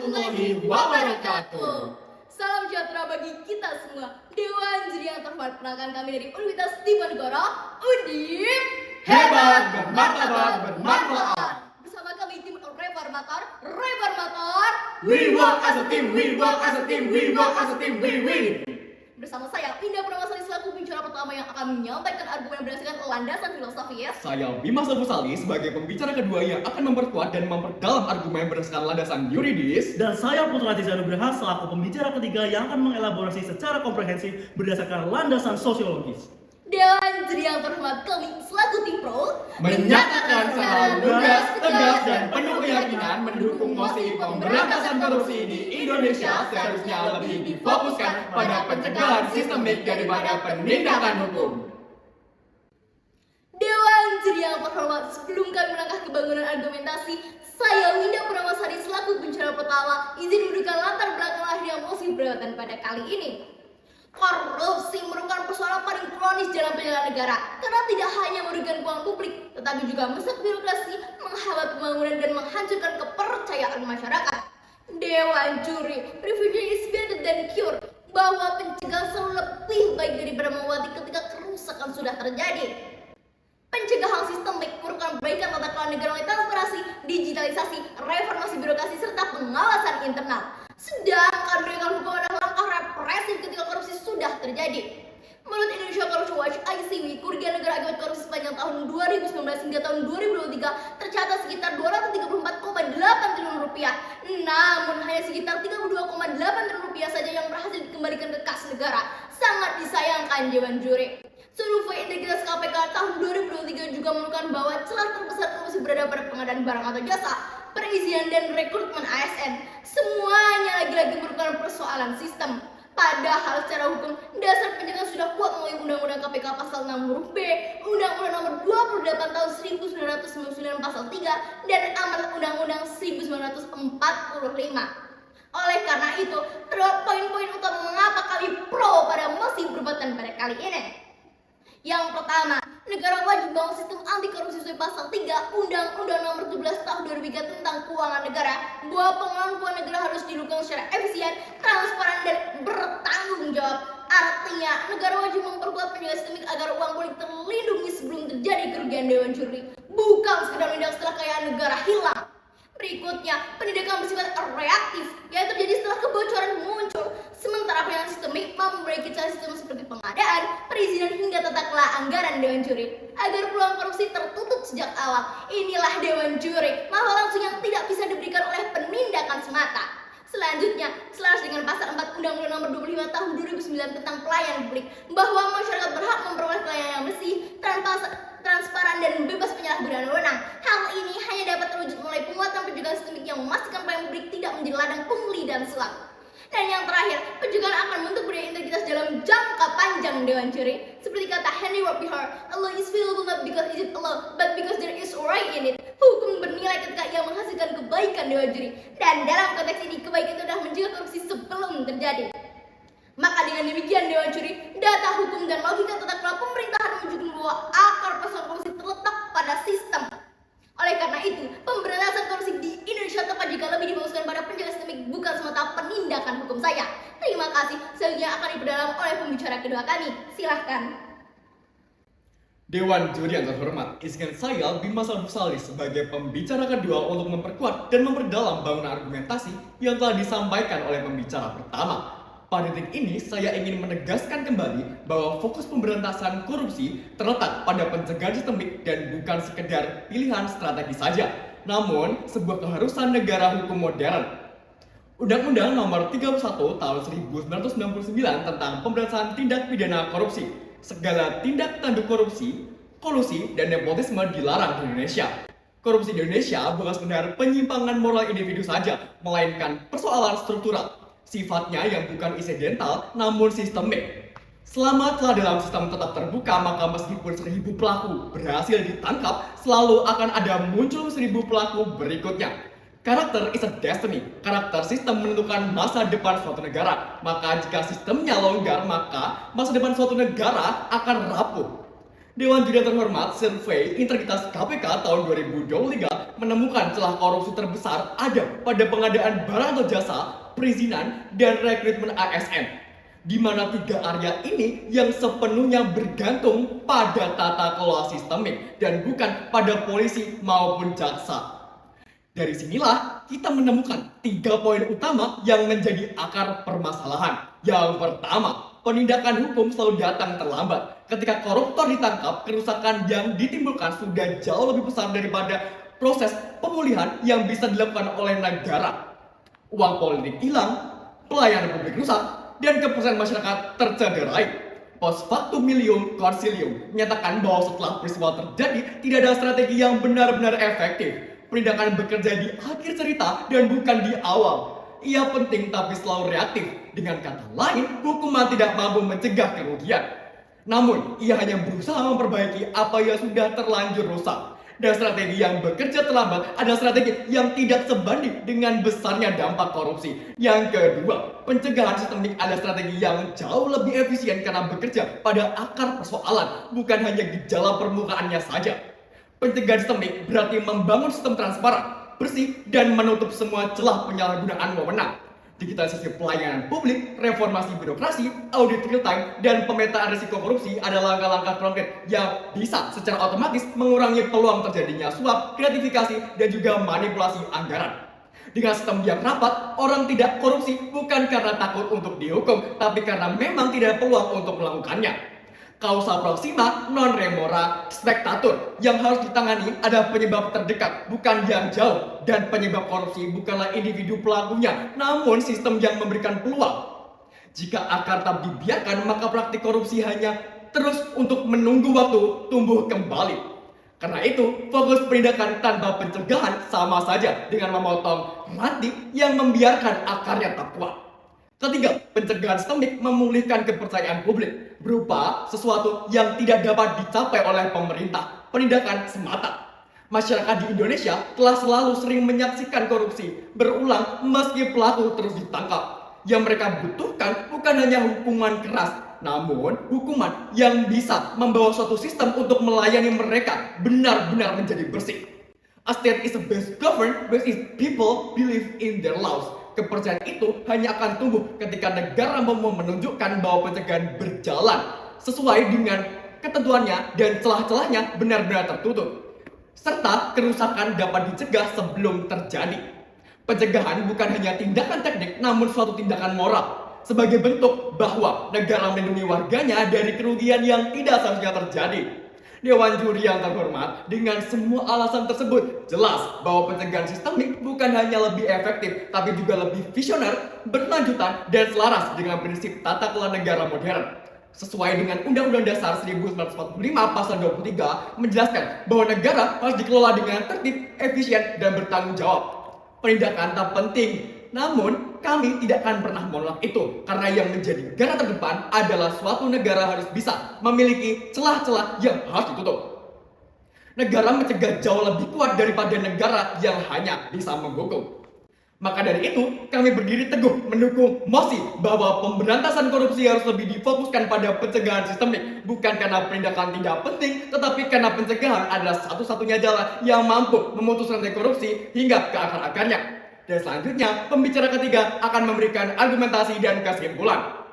warahmatullahi wabarakatuh. Salam sejahtera bagi kita semua. Dewan Juri yang terhormat, perkenalkan kami dari Universitas Diponegoro, Undip. Hebat, bermartabat, bermanfaat. Bersama kami tim Reformator. We work as a team, we work as a team, we work as a team, we win. Bersama saya, Indah Pramasari selaku pembicara pertama yang akan menyampaikan argumen berdasarkan landasan filosofis. Saya Bima Salfusali sebagai pembicara kedua yang akan memperkuat dan memperdalam argumen berdasarkan landasan yuridis. Dan saya Putra Tiza Nugraha selaku pembicara ketiga yang akan mengelaborasi secara komprehensif berdasarkan landasan sosiologis. Dewan Juri yang terhormat, kami selaku tim pro Menyatakan secara lugas, tegas, dan penuh keyakinan mendukung mosi pemberantasan korupsi di Indonesia seharusnya lebih difokuskan pada pencegahan sistemik daripada penindakan hukum. Dewan Juri yang terhormat, sebelum kami melangkah ke bangunan argumentasi, saya Winda Pramasari selaku pembicara pertama izin memberikan latar belakang lahirnya mosi pemberatan pada kali ini. Korupsi merupakan persoalan paling kronis dalam penyelenggaraan negara karena tidak hanya merugikan keuangan publik, tetapi juga merusak birokrasi, menghambat pembangunan dan menghancurkan kepercayaan masyarakat. Dewan Juri, prevention is better than cure, bahwa pencegahan selalu lebih baik daripada mengobati ketika kerusakan sudah terjadi. Pencegahan sistemik merupakan perbaikan tata kelola negara melalui transparansi, digitalisasi, reformasi birokrasi serta pengawasan internal. Sedangkan penegakan hukum adalah langkah represif ketika korupsi sudah terjadi. Menurut Indonesia Corruption Watch (ICW), kerugian negara akibat korupsi sepanjang tahun 2019 hingga tahun 2023 tercatat sekitar 234,8 triliun rupiah. Namun hanya sekitar 32,8 triliun rupiah saja yang berhasil dikembalikan ke kas negara. Sangat disayangkan Dewan Juri. Survei integritas KPK tahun 2023 juga menunjukkan bahwa celah terbesar korupsi berada pada pengadaan barang atau jasa, perizinan dan rekrutmen ASN. Semuanya lagi-lagi merupakan persoalan sistem. Padahal secara hukum, dasar pencegahan sudah kuat melalui Undang-Undang KPK pasal 6 huruf B, Undang-Undang nomor 28 tahun 1999 pasal 3, dan Amanat Undang-Undang 1945. Oleh karena itu, terdapat poin-poin utama mengapa kami pro pada mosi pemberatan pada kali ini. Yang pertama, negara wajib membangun sistem anti korupsi sesuai pasal 3 Undang-Undang nomor 17 tahun 2003 tentang keuangan negara, bahwa pengelolaan keuangan negara harus dilakukan secara efisien, transparan, dan bertanggung jawab. Artinya, negara wajib memperkuat penjagaan sistemik agar uang publik terlindungi sebelum terjadi kerugian. Dewan Juri, bukan sekedar menindak setelah kekayaan negara hilang. Berikutnya, penindakan bersifat reaktif yang terjadi setelah kebocoran muncul. Sementara penanganan sistemik mampu memperbaiki cara sistem seperti pengadaan, perizinan hingga tata kelola anggaran. Dewan Juri, agar peluang korupsi tertutup sejak awal. Inilah Dewan Juri, masalah langsung yang tidak bisa diberikan oleh penindakan semata. Selanjutnya, selaras dengan pasal 4 Undang-Undang nomor 25 tahun 2009 tentang pelayanan publik, bahwa masyarakat berhak memperoleh pelayanan yang bersih, transparan, dan bebas penyalahgunaan wewenang. Hal ini hanya dapat terwujud melalui penguatan pencegahan sistemik yang memastikan pelayanan publik tidak menjadi ladang pungli dan suap. Dan yang terakhir, pencegahan akan membentuk budaya integritas dalam jangka panjang. Dewan Juri, seperti kata Henry Ward Beecher, a law is valuable not because it is a law, but because there is right in it. Hukum bernilai ketika ia menghasilkan kebaikan. Dewan Juri, dan dalam konteks ini kebaikan itu adalah mencegah korupsi sebelum terjadi. Maka dengan demikian Dewan Juri, data hukum dan logika tata kelola pemerintahan menunjukkan bahwa akar persoalan korupsi terletak pada sistem. Oleh karena itu, pemberantasan korupsi di Indonesia tepat jika lebih difokuskan pada pencegahan sistemik, bukan semata penindakan hukum saja. Terima kasih. Selanjutnya akan diperdalam oleh pembicara kedua kami. Silahkan. Dewan Juri yang terhormat, izinkan saya Bima Salfusali sebagai pembicara kedua untuk memperkuat dan memperdalam bangunan argumentasi yang telah disampaikan oleh pembicara pertama. Pada titik ini, saya ingin menegaskan kembali bahwa fokus pemberantasan korupsi terletak pada pencegahan sistemik dan bukan sekedar pilihan strategi saja, namun sebuah keharusan negara hukum modern. Undang-Undang nomor 31 tahun 1999 tentang pemberantasan tindak pidana korupsi. Segala tindak tanduk korupsi, kolusi, dan nepotisme dilarang di Indonesia. Korupsi di Indonesia bukan sekedar penyimpangan moral individu saja, melainkan persoalan struktural. Sifatnya yang bukan insidental namun sistemik. Selama celah dalam sistem tetap terbuka, maka meskipun 1000 pelaku berhasil ditangkap, selalu akan ada muncul 1000 pelaku berikutnya. Karakter is a destiny. Karakter sistem menentukan masa depan suatu negara. Maka jika sistemnya longgar, maka masa depan suatu negara akan rapuh. Dewan Juri yang terhormat, survei integritas KPK tahun 2023 menemukan celah korupsi terbesar ada pada pengadaan barang atau jasa, perizinan, dan rekrutmen ASN. Di mana tiga area ini yang sepenuhnya bergantung pada tata kelola sistemik dan bukan pada polisi maupun jaksa. Dari sinilah kita menemukan 3 poin utama yang menjadi akar permasalahan. Yang pertama, penindakan hukum selalu datang terlambat. Ketika koruptor ditangkap, kerusakan yang ditimbulkan sudah jauh lebih besar daripada proses pemulihan yang bisa dilakukan oleh negara. Uang politik hilang, pelayanan publik rusak, dan kepercayaan masyarakat tercederai. Post factum milium consilium menyatakan bahwa setelah peristiwa terjadi, tidak ada strategi yang benar-benar efektif. Penindakan bekerja di akhir cerita dan bukan di awal. Ia penting tapi selalu reaktif. Dengan kata lain, hukuman tidak mampu mencegah kerugian. Namun, ia hanya berusaha memperbaiki apa yang sudah terlanjur rusak. Dan strategi yang bekerja terlambat adalah strategi yang tidak sebanding dengan besarnya dampak korupsi. Yang kedua, pencegahan sistemik adalah strategi yang jauh lebih efisien karena bekerja pada akar persoalan, bukan hanya gejala permukaannya saja. Pencegahan sistemik berarti membangun sistem transparan, bersih, dan menutup semua celah penyalahgunaan wewenang. Digitalisasi pelayanan publik, reformasi birokrasi, audit real time, dan pemetaan risiko korupsi adalah langkah-langkah konkret yang bisa secara otomatis mengurangi peluang terjadinya suap, gratifikasi, dan juga manipulasi anggaran. Dengan sistem yang rapat, orang tidak korupsi bukan karena takut untuk dihukum, tapi karena memang tidak ada peluang untuk melakukannya. Causa proxima non remora spectator. Yang harus ditangani adalah penyebab terdekat, bukan yang jauh. Dan penyebab korupsi bukanlah individu pelakunya, namun sistem yang memberikan peluang. Jika akar tak dibiarkan, maka praktik korupsi hanya terus untuk menunggu waktu tumbuh kembali. Karena itu, fokus penindakan tanpa pencegahan sama saja dengan memotong ranting yang membiarkan akarnya tak kuat. Ketiga, pencegahan sistemik memulihkan kepercayaan publik berupa sesuatu yang tidak dapat dicapai oleh pemerintah, penindakan semata. Masyarakat di Indonesia telah selalu sering menyaksikan korupsi berulang meski pelaku terus ditangkap. Yang mereka butuhkan bukan hanya hukuman keras, namun hukuman yang bisa membawa suatu sistem untuk melayani mereka benar-benar menjadi bersih. A state is best governed when its people believe in their laws. Kepercayaan itu hanya akan tumbuh ketika negara mau menunjukkan bahwa pencegahan berjalan sesuai dengan ketentuannya dan celah-celahnya benar-benar tertutup, serta kerusakan dapat dicegah sebelum terjadi. Pencegahan bukan hanya tindakan teknik, namun suatu tindakan moral sebagai bentuk bahwa negara melindungi warganya dari kerugian yang tidak seharusnya terjadi. Dewan Juri yang terhormat, dengan semua alasan tersebut, jelas bahwa pencegahan sistemik bukan hanya lebih efektif, tapi juga lebih visioner, berkelanjutan, dan selaras dengan prinsip tata kelola negara modern. Sesuai dengan Undang-Undang Dasar 1945 Pasal 23 menjelaskan bahwa negara harus dikelola dengan tertib, efisien, dan bertanggung jawab. Penindakan tak penting, namun kami tidak akan pernah menolak itu karena yang menjadi garda terdepan adalah suatu negara harus bisa memiliki celah-celah yang harus ditutup. Negara mencegah jauh lebih kuat daripada negara yang hanya bisa menghukum. Maka dari itu, kami berdiri teguh mendukung mosi bahwa pemberantasan korupsi harus lebih difokuskan pada pencegahan sistemik. Bukan karena penindakan tidak penting, tetapi karena pencegahan adalah satu-satunya jalan yang mampu memutus rantai korupsi hingga ke akar-akarnya. Dan selanjutnya, pembicara ketiga akan memberikan argumentasi dan kesimpulan.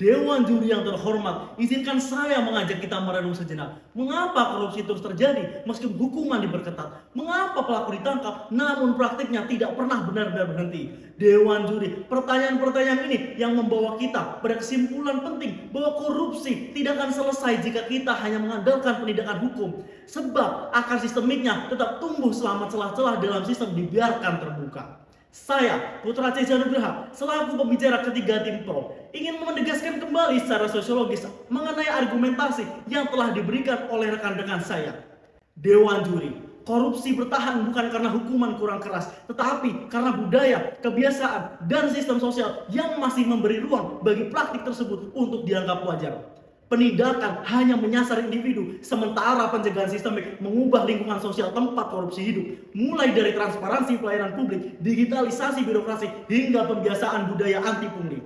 Dewan Juri yang terhormat, izinkan saya mengajak kita merenung sejenak. Mengapa korupsi terus terjadi meski hukuman diperketat? Mengapa pelaku ditangkap namun praktiknya tidak pernah benar-benar berhenti? Dewan Juri, pertanyaan-pertanyaan ini yang membawa kita pada kesimpulan penting bahwa korupsi tidak akan selesai jika kita hanya mengandalkan penindakan hukum. Sebab akar sistemiknya tetap tumbuh selama celah-celah dalam sistem dibiarkan terbuka. Saya, Putra Ceza Nugraha, selaku pembicara ketiga tim pro, ingin menegaskan kembali secara sosiologis mengenai argumentasi yang telah diberikan oleh rekan-rekan saya. Dewan Juri, korupsi bertahan bukan karena hukuman kurang keras, tetapi karena budaya, kebiasaan, dan sistem sosial yang masih memberi ruang bagi praktik tersebut untuk dianggap wajar. Penindakan hanya menyasar individu, sementara pencegahan sistemik mengubah lingkungan sosial tempat korupsi hidup. Mulai dari transparansi pelayanan publik, digitalisasi birokrasi, hingga pembiasaan budaya anti pungli.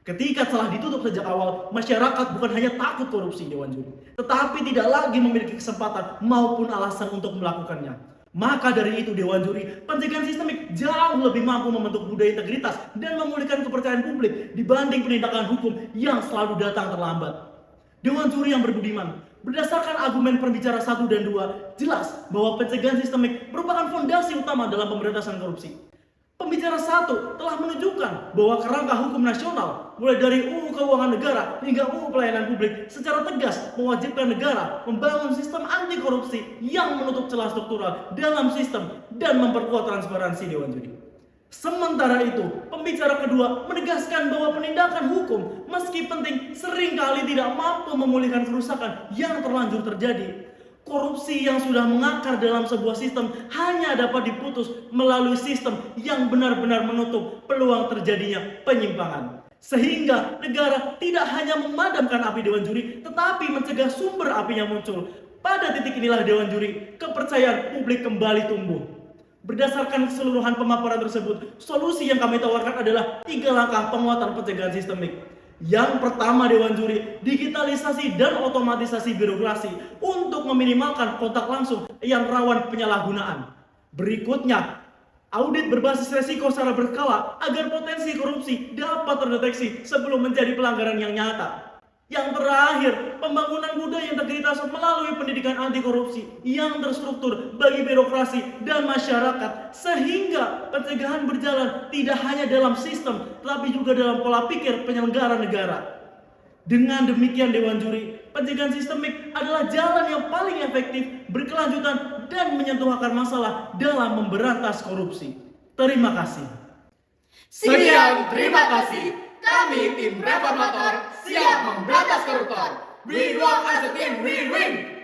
Ketika telah ditutup sejak awal, masyarakat bukan hanya takut korupsi Dewan Juri, tetapi tidak lagi memiliki kesempatan maupun alasan untuk melakukannya. Maka dari itu Dewan Juri Pencegahan Sistemik jauh lebih mampu membentuk budaya integritas dan memulihkan kepercayaan publik dibanding penindakan hukum yang selalu datang terlambat. Dewan Juri yang berbudiman, berdasarkan argumen pembicara 1 dan 2, jelas bahwa pencegahan sistemik merupakan fondasi utama dalam pemberantasan korupsi. Pembicara 1 telah menunjukkan bahwa kerangka hukum nasional, mulai dari UU Keuangan Negara hingga UU Pelayanan Publik, secara tegas mewajibkan negara membangun sistem anti korupsi yang menutup celah struktural dalam sistem dan memperkuat transparansi Dewan Juri. Sementara itu, pembicara kedua menegaskan bahwa penindakan hukum meski penting seringkali tidak mampu memulihkan kerusakan yang terlanjur terjadi. Korupsi yang sudah mengakar dalam sebuah sistem hanya dapat diputus melalui sistem yang benar-benar menutup peluang terjadinya penyimpangan. Sehingga negara tidak hanya memadamkan api Dewan Juri, tetapi mencegah sumber apinya muncul. Pada titik inilah Dewan Juri, kepercayaan publik kembali tumbuh. Berdasarkan keseluruhan pemaparan tersebut, solusi yang kami tawarkan adalah 3 langkah penguatan pencegahan sistemik. Yang pertama Dewan Juri, digitalisasi dan otomatisasi birokrasi untuk meminimalkan kontak langsung yang rawan penyalahgunaan. Berikutnya, audit berbasis resiko secara berkala agar potensi korupsi dapat terdeteksi sebelum menjadi pelanggaran yang nyata. Yang terakhir, pembangunan budaya integritas melalui pendidikan anti korupsi yang terstruktur bagi birokrasi dan masyarakat, sehingga pencegahan berjalan tidak hanya dalam sistem tetapi juga dalam pola pikir penyelenggara negara. Dengan demikian Dewan Juri, pencegahan sistemik adalah jalan yang paling efektif, berkelanjutan dan menyentuh akar masalah dalam memberantas korupsi. Terima kasih. Sekian, terima kasih. Kami tim reformator siap memberantas koruptor. We work as a team, we win.